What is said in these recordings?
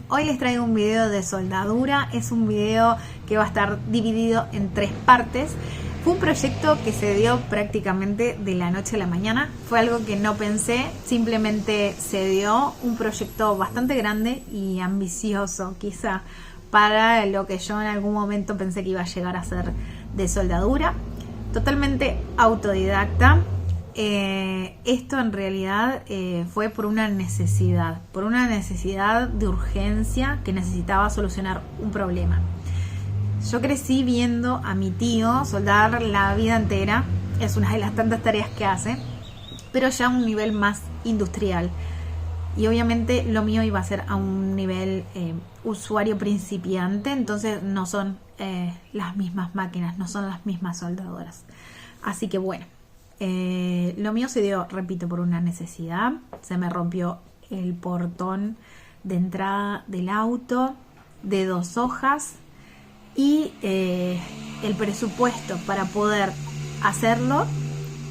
Hoy les traigo un video de soldadura. Es un video que va a estar dividido en 3 partes. Fue un proyecto que se dio prácticamente de la noche a la mañana. Fue algo que no pensé, simplemente se dio. Un proyecto bastante grande y ambicioso quizá para lo que yo en algún momento pensé que iba a llegar a ser de soldadura. Totalmente autodidacta. Esto en realidad fue por una necesidad de urgencia, que necesitaba solucionar un problema. Yo crecí viendo a mi tío soldar la vida entera, es una de las tantas tareas que hace, pero ya a un nivel más industrial, y obviamente lo mío iba a ser a un nivel usuario principiante, entonces no son las mismas máquinas, no son las mismas soldadoras, así que bueno. Lo mío se dio, repito, por una necesidad. Se me rompió el portón de entrada del auto de 2 hojas y el presupuesto para poder hacerlo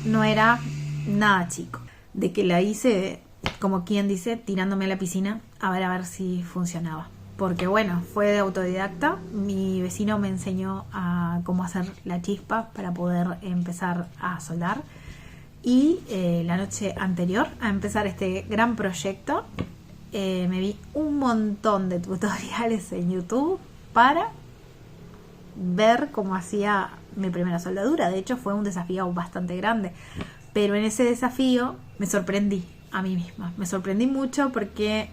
no era nada chico. De que la hice, como quien dice, tirándome a la piscina a ver si funcionaba. Porque bueno, fue de autodidacta. Mi vecino me enseñó a cómo hacer la chispa para poder empezar a soldar. Y la noche anterior a empezar este gran proyecto, me vi un montón de tutoriales en YouTube para ver cómo hacía mi primera soldadura. De hecho, fue un desafío bastante grande. Pero en ese desafío me sorprendí a mí misma. Me sorprendí mucho porque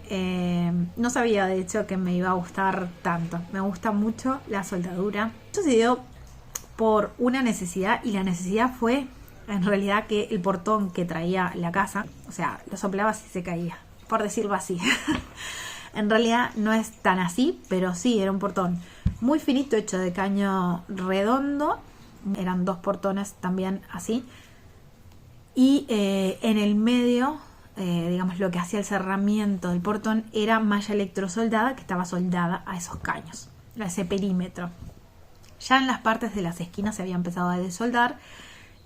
no sabía, de hecho, que me iba a gustar tanto. Me gusta mucho la soldadura. Esto se dio por una necesidad, y la necesidad fue en realidad que el portón que traía la casa, o sea, lo soplabas y se caía, por decirlo así. En realidad no es tan así, pero sí, era un portón muy finito, hecho de caño redondo. Eran 2 portones también así. Y en el medio, digamos, lo que hacía el cerramiento del portón era malla electrosoldada que estaba soldada a esos caños, a ese perímetro. Ya en las partes de las esquinas se había empezado a desoldar,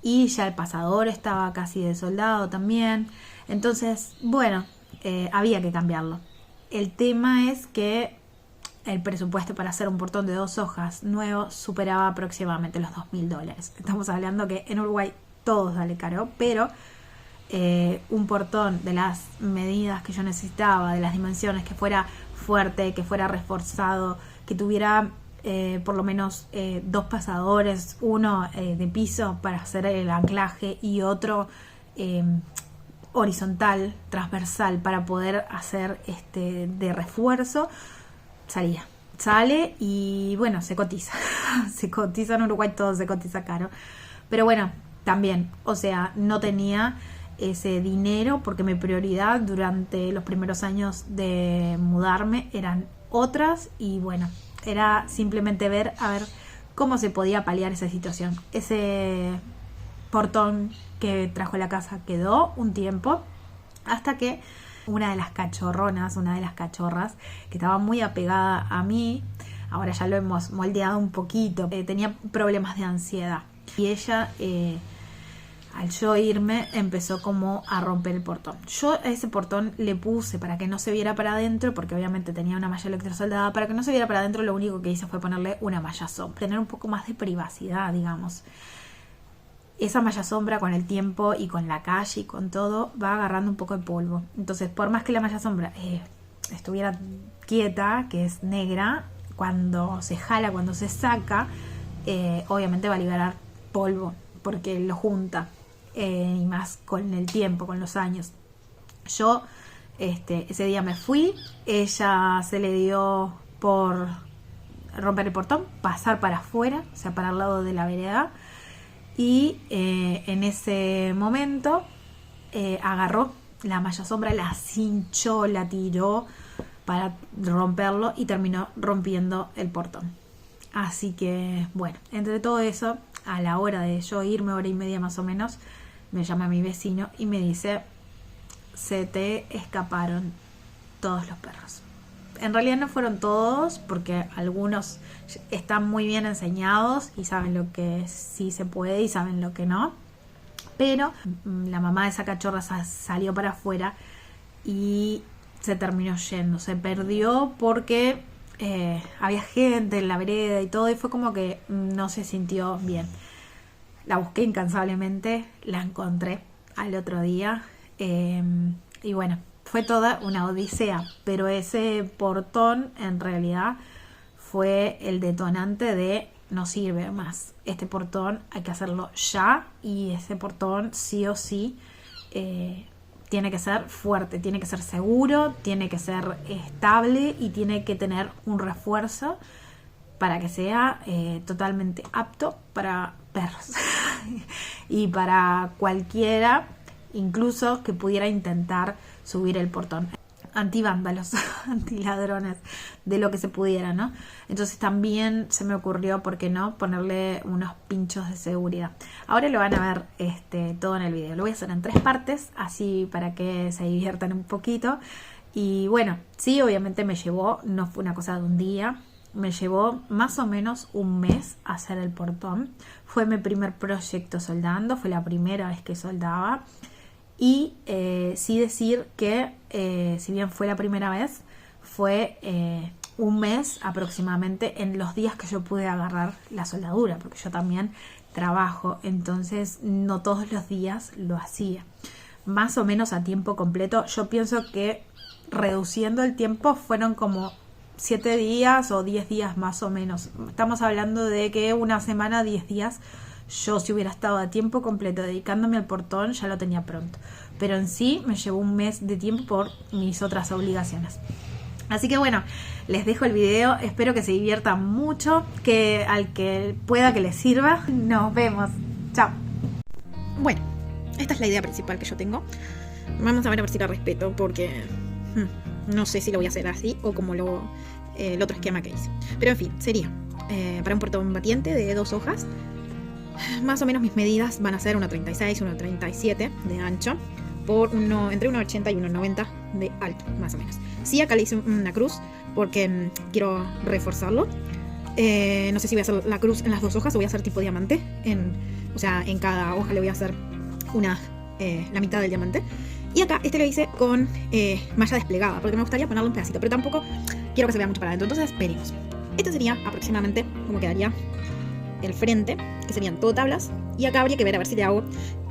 y ya el pasador estaba casi desoldado también. Entonces, bueno, había que cambiarlo. El tema es que el presupuesto para hacer un portón de 2 hojas nuevo superaba aproximadamente los $2.000. Estamos hablando que en Uruguay todo sale caro, pero un portón de las medidas que yo necesitaba, de las dimensiones, que fuera fuerte, que fuera reforzado, que tuviera por lo menos 2 pasadores, uno de piso para hacer el anclaje y otro horizontal, transversal, para poder hacer de refuerzo. Sale y bueno, se cotiza. Se cotiza en Uruguay, todo se cotiza caro. Pero bueno, también, o sea, no tenía ese dinero porque mi prioridad durante los primeros años de mudarme eran otras, y bueno, era simplemente ver a ver cómo se podía paliar esa situación. Ese portón que trajo la casa quedó un tiempo, hasta que una de las cachorras, que estaba muy apegada a mí, ahora ya lo hemos moldeado un poquito, tenía problemas de ansiedad, y ella al yo irme empezó como a romper el portón. Yo a ese portón le puse, para que no se viera para adentro, porque obviamente tenía una malla electrosoldada, para que no se viera para adentro lo único que hice fue ponerle una malla sombra, tener un poco más de privacidad, digamos. Esa malla sombra con el tiempo y con la calle y con todo va agarrando un poco de polvo. Entonces, por más que la malla sombra estuviera quieta, que es negra, cuando se jala, cuando se saca, obviamente va a liberar polvo, porque lo junta. Y más con el tiempo, con los años. Yo ese día me fui, ella se le dio por romper el portón, pasar para afuera, o sea, para el lado de la vereda, y en ese momento agarró la malla sombra, la cinchó, la tiró para romperlo, y terminó rompiendo el portón. Así que bueno, entre todo eso, a la hora de yo irme, 1 hora y media más o menos, me llama mi vecino y me dice: se te escaparon todos los perros. En realidad no fueron todos, porque algunos están muy bien enseñados y saben lo que sí se puede y saben lo que no. Pero la mamá de esa cachorra salió para afuera y se terminó yendo, se perdió porque había gente en la vereda y todo, y fue como que no se sintió bien. La busqué incansablemente, la encontré al otro día, y bueno, fue toda una odisea, pero ese portón en realidad fue el detonante de no sirve más. Este portón hay que hacerlo ya, y ese portón sí o sí tiene que ser fuerte, tiene que ser seguro, tiene que ser estable y tiene que tener un refuerzo para que sea totalmente apto para perros y para cualquiera, incluso que pudiera intentar subir el portón. Antivándalos, antiladrones, de lo que se pudiera, ¿no? Entonces también se me ocurrió, ¿por qué no?, ponerle unos pinchos de seguridad. Ahora lo van a ver todo en el video. Lo voy a hacer en 3 partes, así para que se diviertan un poquito. Y bueno, sí, obviamente me llevó, no fue una cosa de un día, me llevó más o menos un mes hacer el portón. Fue mi primer proyecto soldando, fue la primera vez que soldaba. Y sí decir que, si bien fue la primera vez, fue un mes aproximadamente en los días que yo pude agarrar la soldadura, porque yo también trabajo, entonces no todos los días lo hacía. Más o menos a tiempo completo, yo pienso que reduciendo el tiempo fueron como 7 días o 10 días más o menos. Estamos hablando de que una semana, 10 días. Yo, si hubiera estado a tiempo completo dedicándome al portón, ya lo tenía pronto. Pero en sí me llevó un mes de tiempo por mis otras obligaciones. Así que bueno, les dejo el video. Espero que se diviertan mucho, que al que pueda que les sirva. Nos vemos. Chao. Bueno, esta es la idea principal que yo tengo. Vamos a ver si la respeto, porque no sé si lo voy a hacer así o como el otro esquema que hice. Pero en fin, sería para un portón batiente de 2 hojas. Más o menos mis medidas van a ser 1,36, 1,37 de ancho por entre 1,80 y 1,90 de alto, más o menos. Sí, acá le hice una cruz porque quiero reforzarlo. No sé si voy a hacer la cruz en las 2 hojas o voy a hacer tipo diamante. O sea, en cada hoja le voy a hacer la mitad del diamante. Y acá lo hice con malla desplegada, porque me gustaría ponerle un pedacito, pero tampoco quiero que se vea mucho para adentro. Entonces, veremos. Esto sería aproximadamente como quedaría el frente, que serían todo tablas, y acá habría que ver a ver si le hago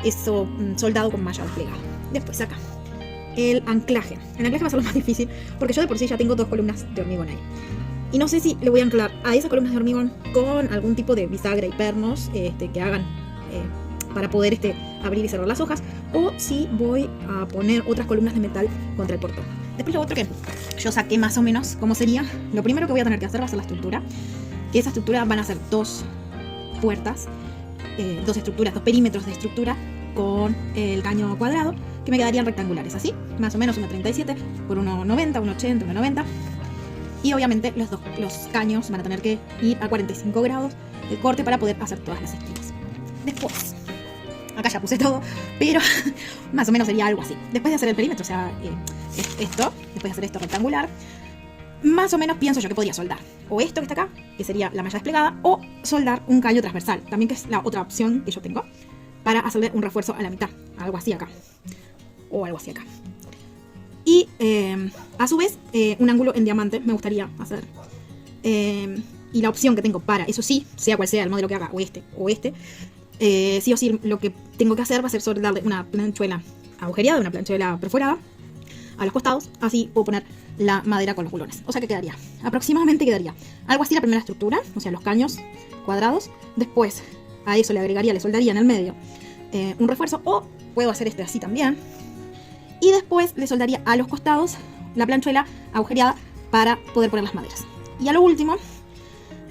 eso soldado con malla desplegada. Después acá el anclaje va a ser lo más difícil, porque yo de por sí ya tengo 2 columnas de hormigón ahí, y no sé si le voy a anclar a esas columnas de hormigón con algún tipo de bisagra y pernos que hagan para poder abrir y cerrar las hojas, o si voy a poner otras columnas de metal contra el portón. Después lo otro que yo saqué más o menos cómo sería, lo primero que voy a tener que hacer va a ser la estructura, que esa estructura van a ser 2 puertas, 2 estructuras, 2 perímetros de estructura con el caño cuadrado, que me quedarían rectangulares, así, más o menos 1,37 por 1,90, 1,80, 1,90. Y obviamente los caños van a tener que ir a 45 grados de corte para poder hacer todas las esquinas. Después, acá ya puse todo, pero más o menos sería algo así. Después de hacer el perímetro, o sea, después de hacer esto rectangular, más o menos pienso yo que podría soldar o esto que está acá, que sería la malla desplegada, o soldar un caño transversal, también, que es la otra opción que yo tengo, para hacerle un refuerzo a la mitad, algo así acá, o algo así acá. Y a su vez, un ángulo en diamante me gustaría hacer. Y la opción que tengo para, eso sí, sea cual sea el modelo que haga, o este, sí o sí lo que tengo que hacer va a ser soldarle una planchuela agujereada, una planchuela perforada a los costados, así puedo poner la madera con los bulones. O sea que aproximadamente quedaría algo así la primera estructura, o sea, los caños cuadrados. Después a eso le soldaría en el medio un refuerzo, o puedo hacer así también. Y después le soldaría a los costados la planchuela agujereada para poder poner las maderas. Y a lo último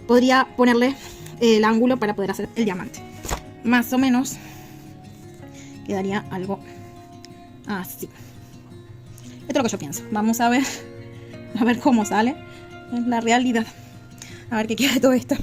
podría ponerle el ángulo para poder hacer el diamante. Más o menos quedaría algo así. Esto es lo que yo pienso. Vamos a ver cómo sale en la realidad. A ver qué queda de todo esto.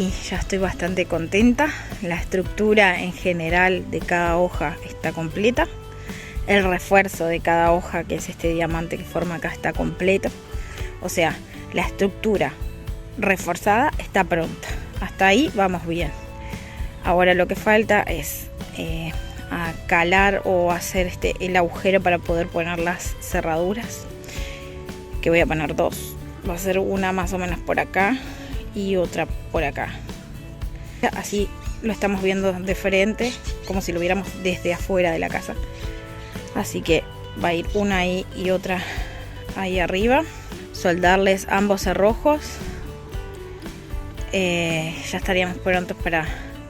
y ya estoy bastante contenta. La estructura en general de cada hoja está completa. El refuerzo de cada hoja, que es este diamante que forma acá, está completo. O sea, la estructura reforzada está pronta. Hasta ahí vamos bien. Ahora lo que falta es calar o hacer el agujero para poder poner las cerraduras, que voy a poner dos. Va a ser una más o menos por acá y otra por acá. Así lo estamos viendo de frente, como si lo viéramos desde afuera de la casa. Así que va a ir una ahí y otra ahí arriba. Soldarles ambos cerrojos. Ya estaríamos prontos para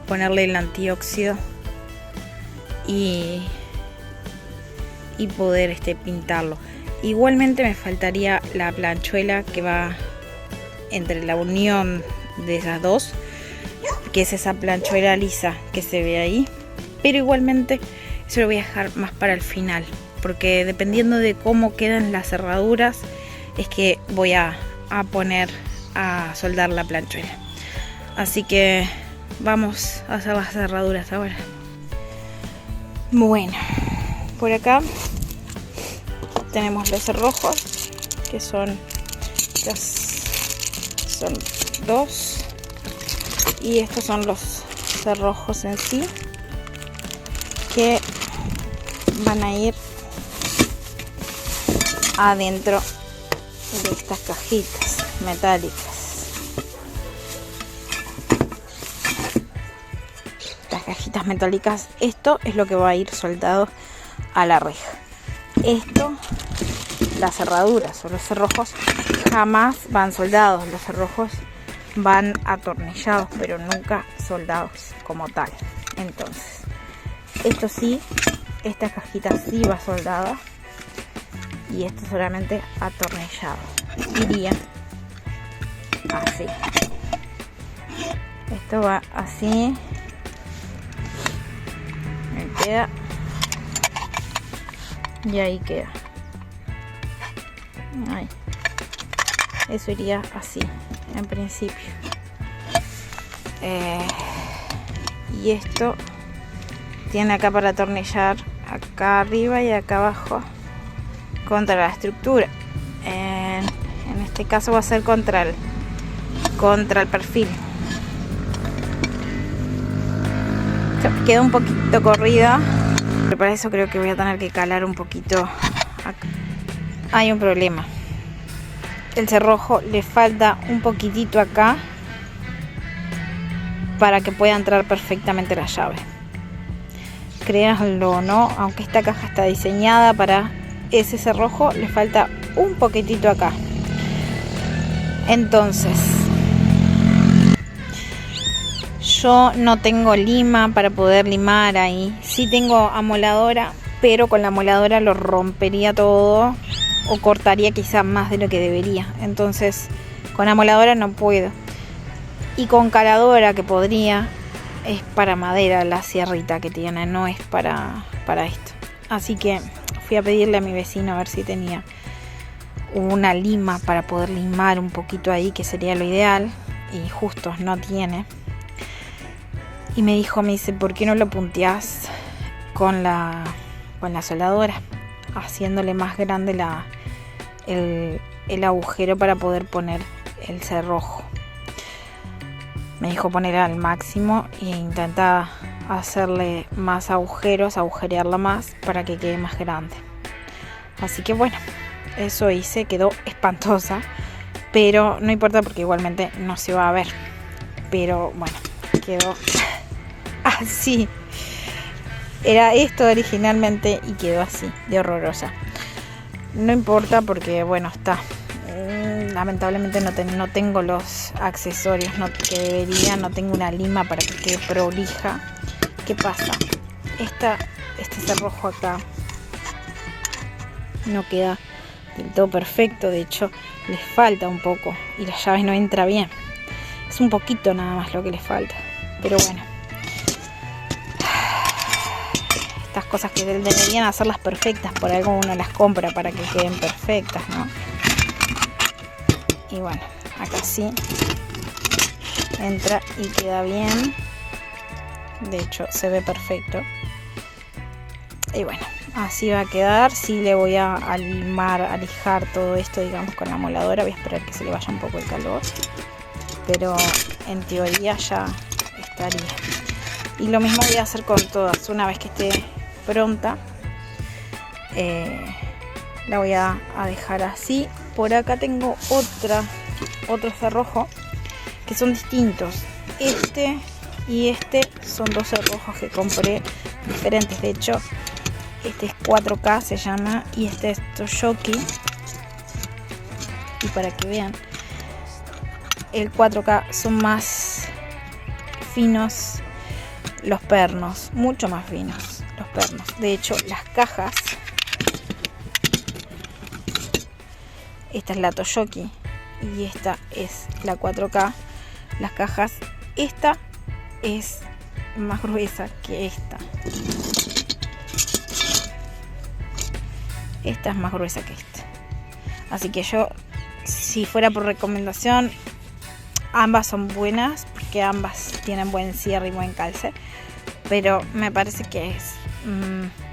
ponerle el antióxido y poder pintarlo. Igualmente me faltaría la planchuela que va entre la unión de esas dos, que es esa planchuela lisa que se ve ahí. Pero igualmente eso lo voy a dejar más para el final, porque dependiendo de cómo quedan las cerraduras es que voy a poner a soldar la planchuela. Así que vamos a hacer las cerraduras ahora. Bueno, por acá tenemos los cerrojos, que son dos, y estos son los cerrojos en sí, que van a ir adentro de estas cajitas metálicas. Estas cajitas metálicas, esto es lo que va a ir soldado a la reja. Esto, las cerraduras o los cerrojos jamás van soldados. Los cerrojos van atornillados, pero nunca soldados como tal. Entonces, esto sí, esta cajita sí va soldada y esto solamente atornillado. Iría así. Esto va así. Me queda. Y ahí queda. Ahí. Eso iría así, en principio. Y esto tiene acá para atornillar, acá arriba y acá abajo, contra la estructura. En este caso va a ser contra el perfil. Queda un poquito corrida, pero para eso creo que voy a tener que calar un poquito acá. Hay un problema. El cerrojo le falta un poquitito acá para que pueda entrar perfectamente la llave. Créanlo o no, aunque esta caja está diseñada para ese cerrojo, le falta un poquitito acá. Entonces, yo no tengo lima para poder limar ahí. Sí tengo amoladora, pero con la amoladora lo rompería todo o cortaría quizá más de lo que debería. Entonces, con amoladora no puedo. Y con caladora, que podría, es para madera la sierrita que tiene, no es para esto. Así que fui a pedirle a mi vecino a ver si tenía una lima para poder limar un poquito ahí, que sería lo ideal, y justo no tiene. Y me dice, ¿por qué no lo punteás con la soldadora? Haciéndole más grande el agujero para poder poner el cerrojo. Me dijo poner al máximo e intentar hacerle más agujeros, agujerearla más para que quede más grande. Así que bueno, eso hice, quedó espantosa, pero no importa porque igualmente no se va a ver. Pero bueno, quedó así. Era esto originalmente y quedó así, de horrorosa. No importa porque bueno, está. Lamentablemente no tengo los accesorios que debería, no tengo una lima para que quede prolija. ¿Qué pasa? Este cerrojo acá no queda del todo perfecto, de hecho les falta un poco y la llave no entra bien. Es un poquito nada más lo que les falta, pero bueno. Estas cosas que deberían hacerlas perfectas, por algo uno las compra para que queden perfectas, ¿no? Y bueno, acá sí entra y queda bien. De hecho se ve perfecto. Y bueno, así va a quedar. Sí, le voy a alijar todo esto, digamos, con la moladora. Voy a esperar que se le vaya un poco el calor, pero en teoría ya estaría. Y lo mismo voy a hacer con todas. Una vez que esté pronta, la voy a dejar así. Por acá tengo otro cerrojo que son distintos. Este y este son dos cerrojos que compré diferentes. De hecho, este es 4K, se llama, y este es Toyoki. Y para que vean, el 4K son más finos los pernos, mucho más finos los pernos. De hecho, las cajas, esta es la Toyoki y esta es la 4K. Las cajas, esta es más gruesa que esta. Esta es más gruesa que esta. Así que yo, si fuera por recomendación, ambas son buenas porque ambas tienen buen cierre y buen calce. Pero me parece que es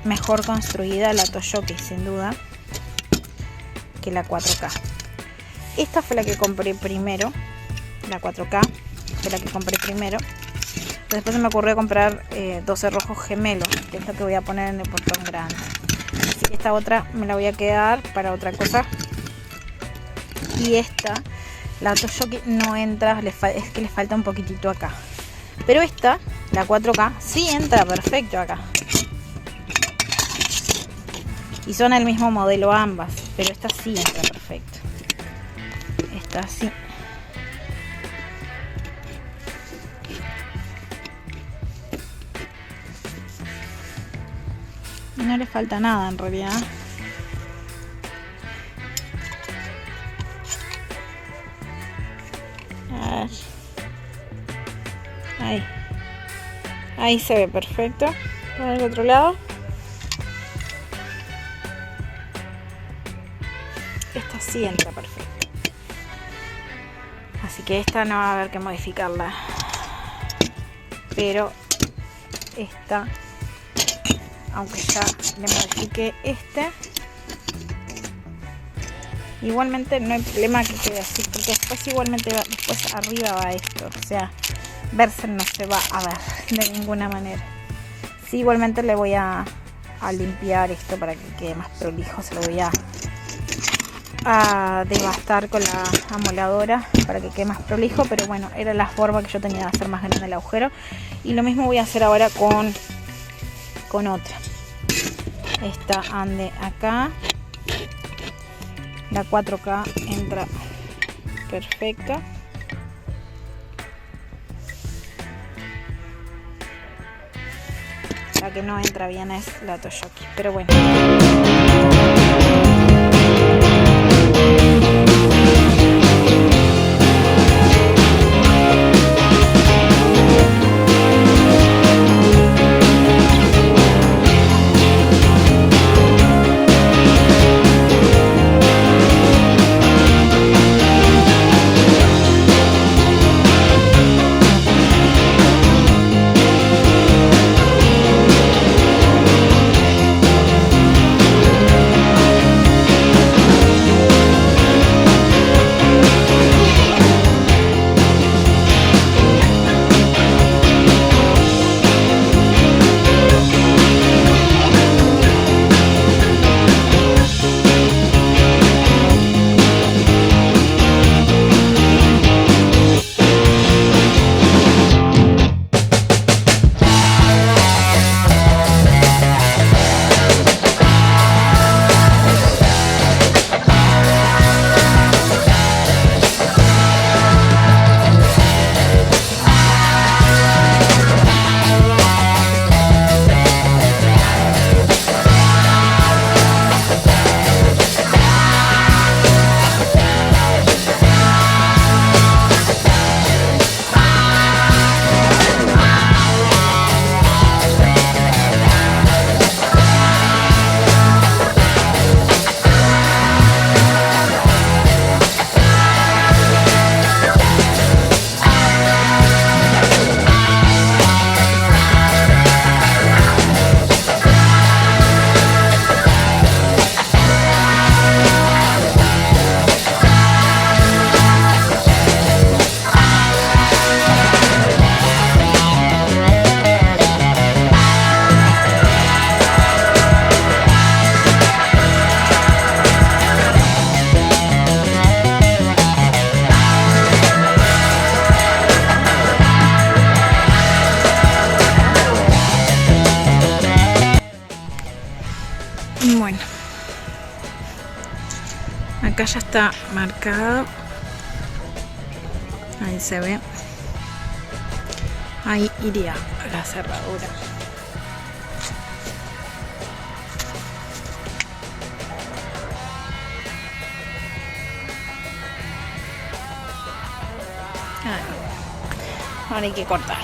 mejor construida la Toyoki, sin duda, que la 4K. Esta fue la que compré primero. La 4K fue la que compré primero. Después se me ocurrió comprar 2 cerrojos gemelos, que es lo que voy a poner en el portón grande. Así que esta otra me la voy a quedar para otra cosa. Y esta, la Toyoki, no entra, es que le falta un poquitito acá. Pero esta, la 4K, sí entra perfecto acá. Y son el mismo modelo ambas, pero esta sí entra perfecto. Esta sí. No le falta nada en realidad. A ver. Ahí se ve perfecto. Por el otro lado. Esta sí entra perfecto. Así que esta no va a haber que modificarla. Pero esta, aunque ya le modifique igualmente no hay problema que quede así, porque después igualmente después arriba va esto, o sea, verse no se va a ver de ninguna manera. Sí, igualmente le voy a limpiar esto para que quede más prolijo. Se lo voy a devastar con la amoladora para que quede más prolijo, pero bueno, era la forma que yo tenía de hacer más grande el agujero. Y lo mismo voy a hacer ahora con otra. Esta ande acá. La 4K entra perfecta. La que no entra bien es la Toyoki, pero bueno. Bueno, acá ya está marcado. Ahí se ve. Ahí iría la cerradura. Ahora hay que cortar.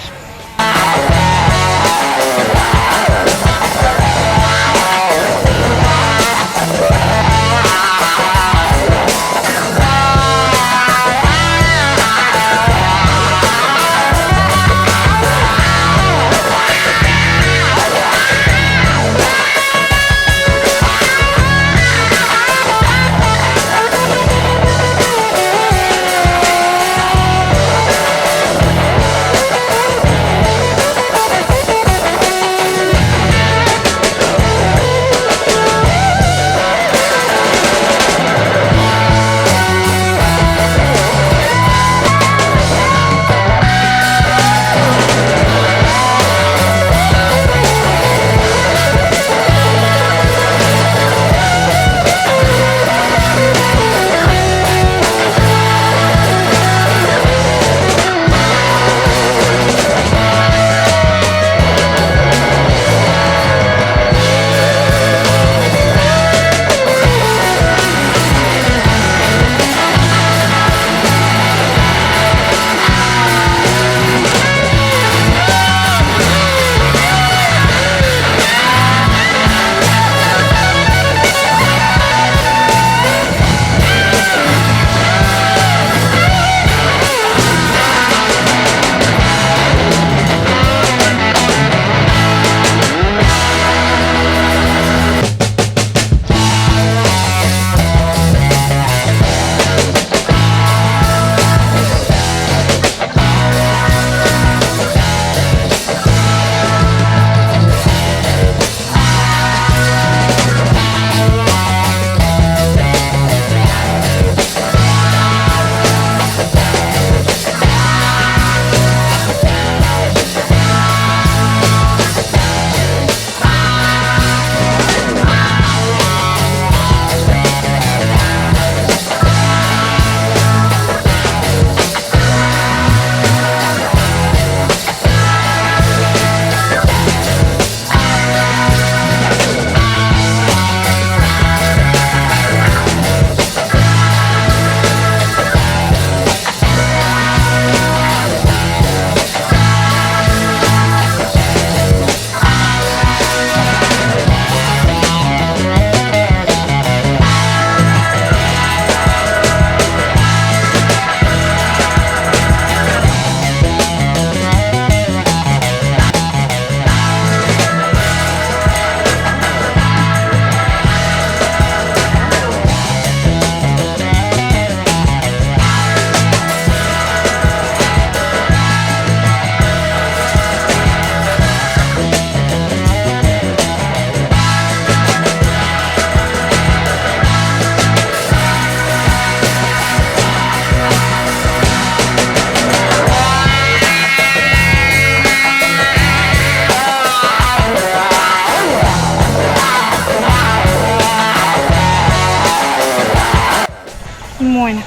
Bueno,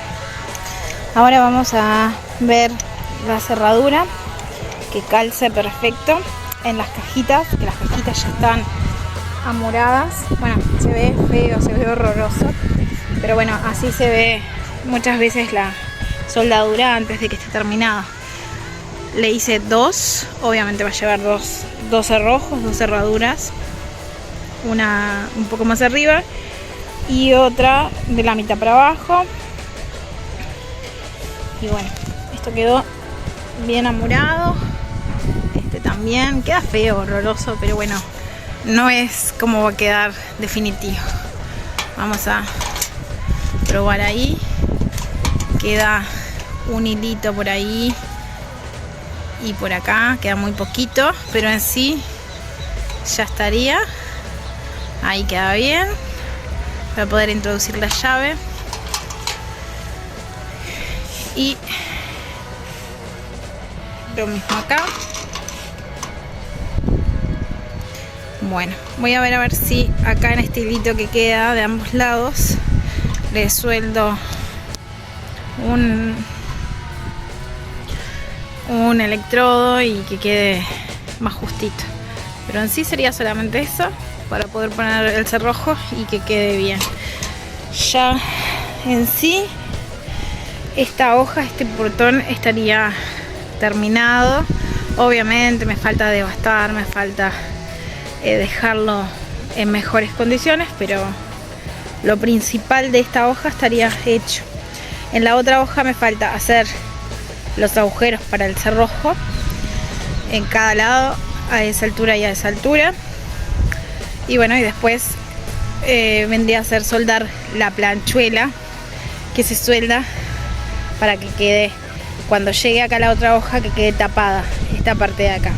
ahora vamos a ver la cerradura que calce perfecto en las cajitas, que las cajitas ya están amoradas. Bueno, se ve feo, se ve horroroso, pero bueno, así se ve muchas veces la soldadura antes de que esté terminada. Le hice dos, obviamente va a llevar dos cerrojos, dos cerraduras, una un poco más arriba y otra de la mitad para abajo. Y bueno, esto quedó bien amurado. Este también queda feo, horroroso, pero bueno, no es como va a quedar definitivo. Vamos a probar ahí. Queda un hilito por ahí y por acá, queda muy poquito, pero en sí ya estaría. Ahí queda bien. Voy a poder introducir la llave. Y lo mismo acá. Bueno, voy a ver si acá en este hilito que queda de ambos lados le sueldo un electrodo y que quede más justito. Pero en sí sería solamente eso para poder poner el cerrojo y que quede bien. Ya en sí esta hoja, este portón estaría terminado. Obviamente me falta devastar, me falta dejarlo en mejores condiciones, pero lo principal de esta hoja estaría hecho. En la otra hoja me falta hacer los agujeros para el cerrojo en cada lado, a esa altura y a esa altura. Y bueno, y después vendría a hacer soldar la planchuela que se suelda para que quede, cuando llegue acá la otra hoja, que quede tapada esta parte de acá.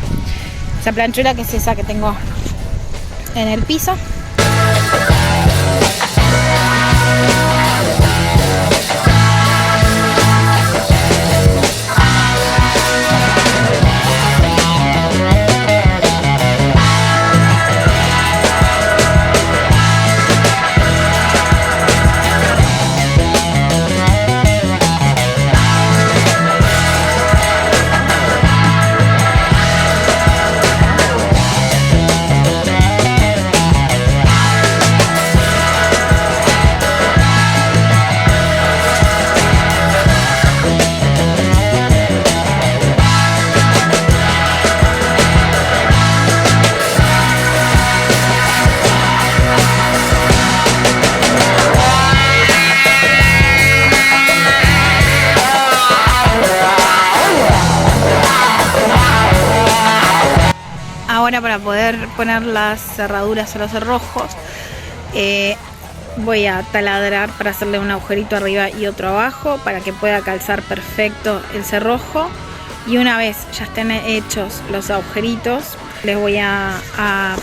Esa planchuela que es esa que tengo en el piso. Ahora, para poder poner las cerraduras a los cerrojos, voy a taladrar para hacerle un agujerito arriba y otro abajo para que pueda calzar perfecto el cerrojo. Y una vez ya estén hechos los agujeritos, les voy a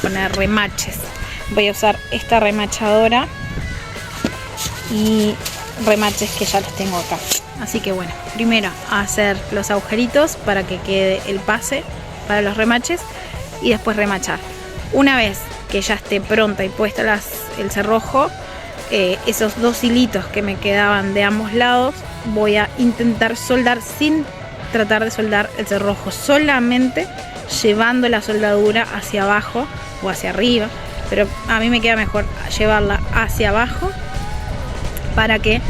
poner remaches. Voy a usar esta remachadora y remaches que ya los tengo acá. Así que bueno, primero hacer los agujeritos para que quede el pase para los remaches y después remachar. Una vez que ya esté pronta y puesta el cerrojo, esos dos hilitos que me quedaban de ambos lados, voy a intentar soldar sin tratar de soldar el cerrojo, solamente llevando la soldadura hacia abajo o hacia arriba, pero a mí me queda mejor llevarla hacia abajo para que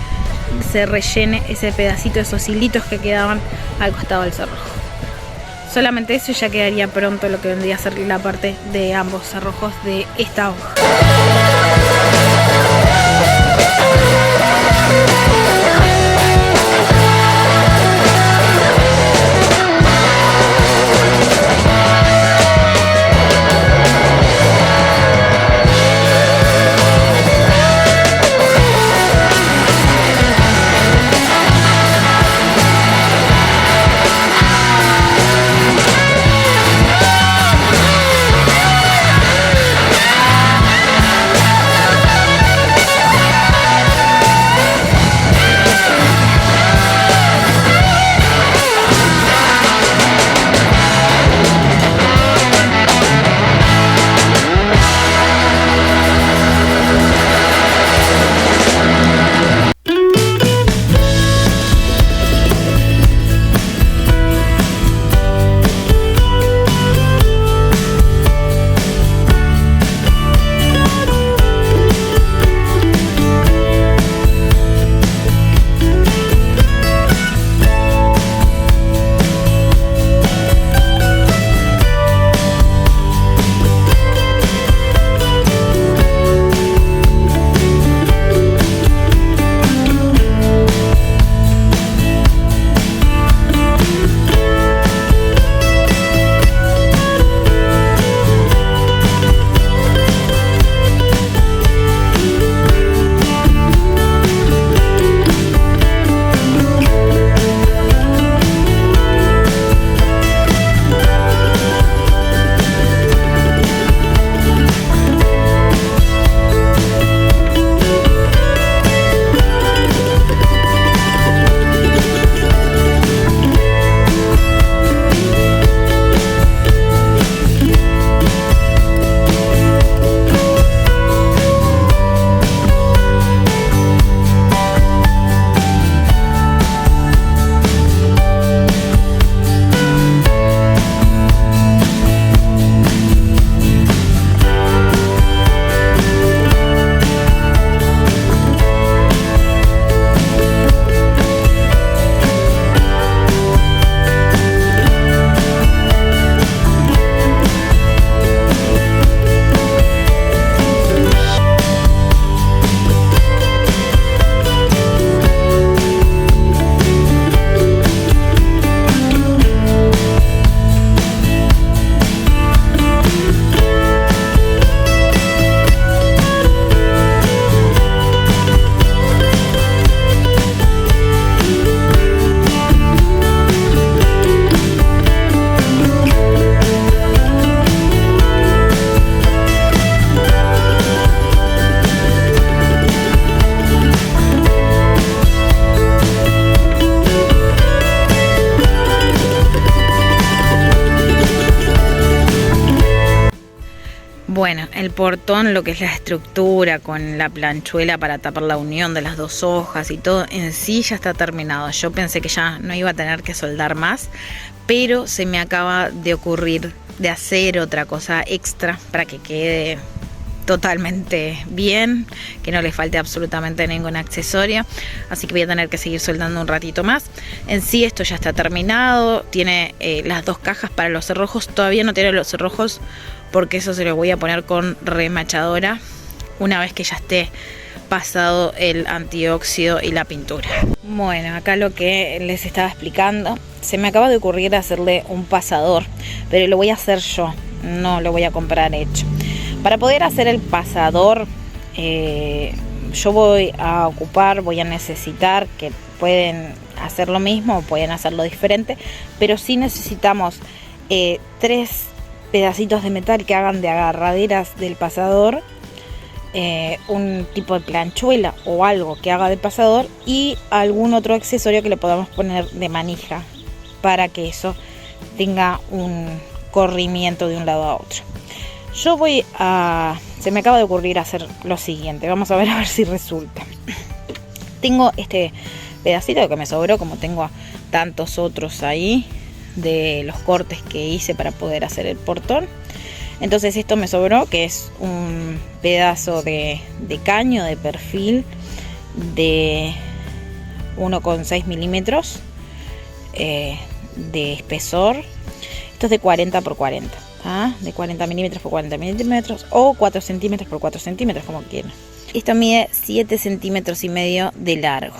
se rellene ese pedacito, esos hilitos que quedaban al costado del cerrojo. Solamente eso y ya quedaría pronto lo que vendría a ser la parte de ambos cerrojos de esta hoja. el portón, lo que es la estructura con la planchuela para tapar la unión de las dos hojas y todo, en sí ya está terminado. Yo pensé que ya no iba a tener que soldar más, pero se me acaba de ocurrir de hacer otra cosa extra para que quede totalmente bien, que no le falte absolutamente ningún accesorio, así que voy a tener que seguir soldando un ratito más. En sí esto ya está terminado, tiene las dos cajas para los cerrojos, todavía no tiene los cerrojos porque eso se lo voy a poner con remachadora una vez que ya esté pasado el antióxido y la pintura. Bueno, acá lo que les estaba explicando, se me acaba de ocurrir hacerle un pasador, pero lo voy a hacer yo, no lo voy a comprar hecho. Para poder hacer el pasador, yo voy a necesitar, que pueden hacer lo mismo o pueden hacerlo diferente, pero sí necesitamos 3 pedacitos de metal que hagan de agarraderas del pasador, un tipo de planchuela o algo que haga de pasador y algún otro accesorio que le podamos poner de manija para que eso tenga un corrimiento de un lado a otro. Se me acaba de ocurrir hacer lo siguiente, vamos a ver si resulta. Tengo este pedacito que me sobró, como tengo tantos otros ahí de los cortes que hice para poder hacer el portón. Entonces esto me sobró, que es un pedazo de caño de perfil de 1,6 milímetros de espesor. Esto es de 40 por 40. De 40 milímetros por 40 milímetros o 4 centímetros por 4 centímetros, como quieran. Esto mide 7 centímetros y medio de largo.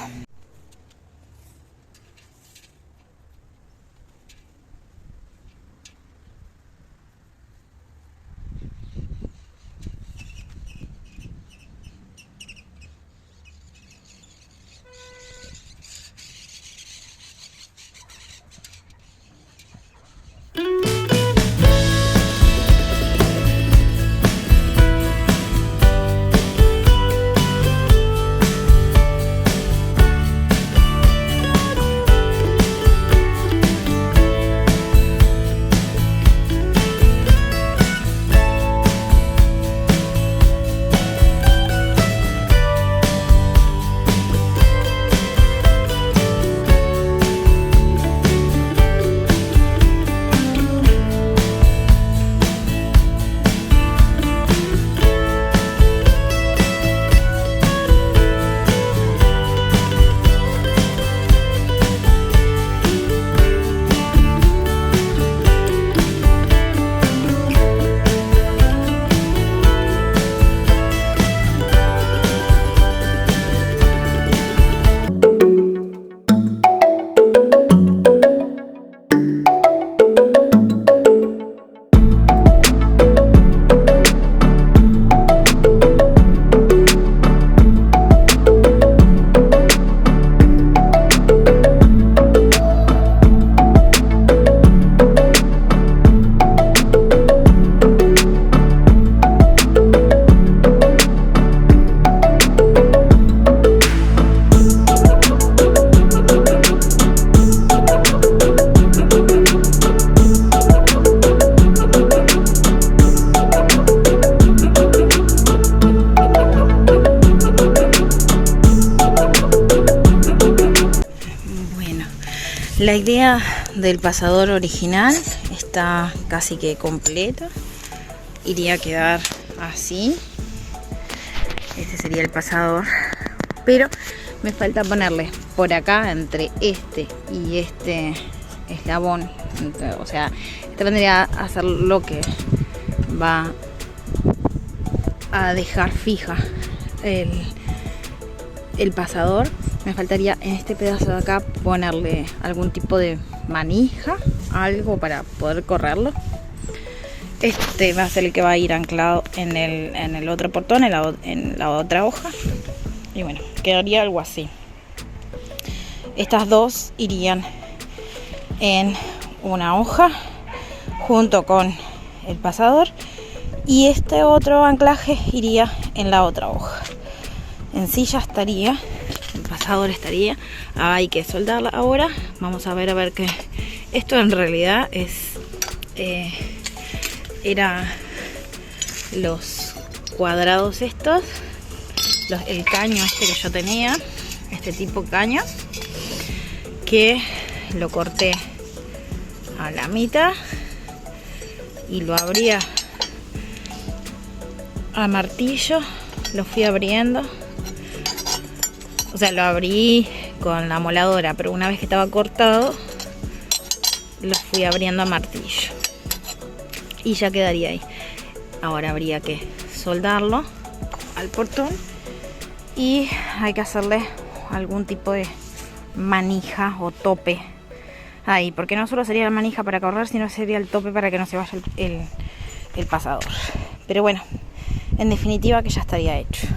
La idea del pasador original está casi que completa. Iría a quedar así. Este sería el pasador. Pero me falta ponerle por acá, entre este y este eslabón. O sea, este vendría a ser lo que va a dejar fija el pasador. Me faltaría en este pedazo de acá ponerle algún tipo de manija, algo para poder Este va a ser el que va a ir anclado en el otro portón, en la otra hoja. Y bueno, quedaría algo así. Estas dos irían en una hoja junto con el pasador, y este otro anclaje iría en la otra hoja. En sí ya estaría, el pasador estaría. Hay que soldarla ahora. Vamos a ver qué. Esto en realidad es era los cuadrados estos, el caño este que yo tenía, este tipo de caño, que lo corté a la mitad y lo abría a martillo, lo fui abriendo, o sea, lo abrí con la moladora, pero una vez que estaba cortado lo fui abriendo a martillo y ya quedaría ahí. Ahora habría que soldarlo al portón y hay que hacerle algún tipo de manija o tope ahí, porque no solo sería la manija para correr, sino sería el tope para que no se vaya el pasador. Pero bueno, en definitiva que ya estaría hecho.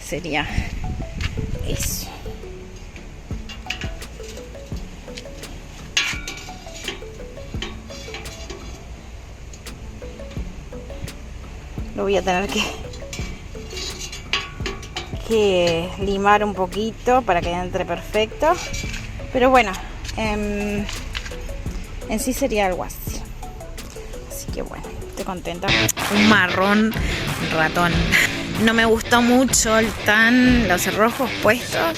Sería eso. Lo voy a tener que limar un poquito para que entre perfecto, pero bueno, en sí sería algo así. Así que bueno, estoy contenta. Un marrón ratón. No me gustó mucho los cerrojos puestos.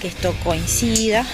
Que esto coincida.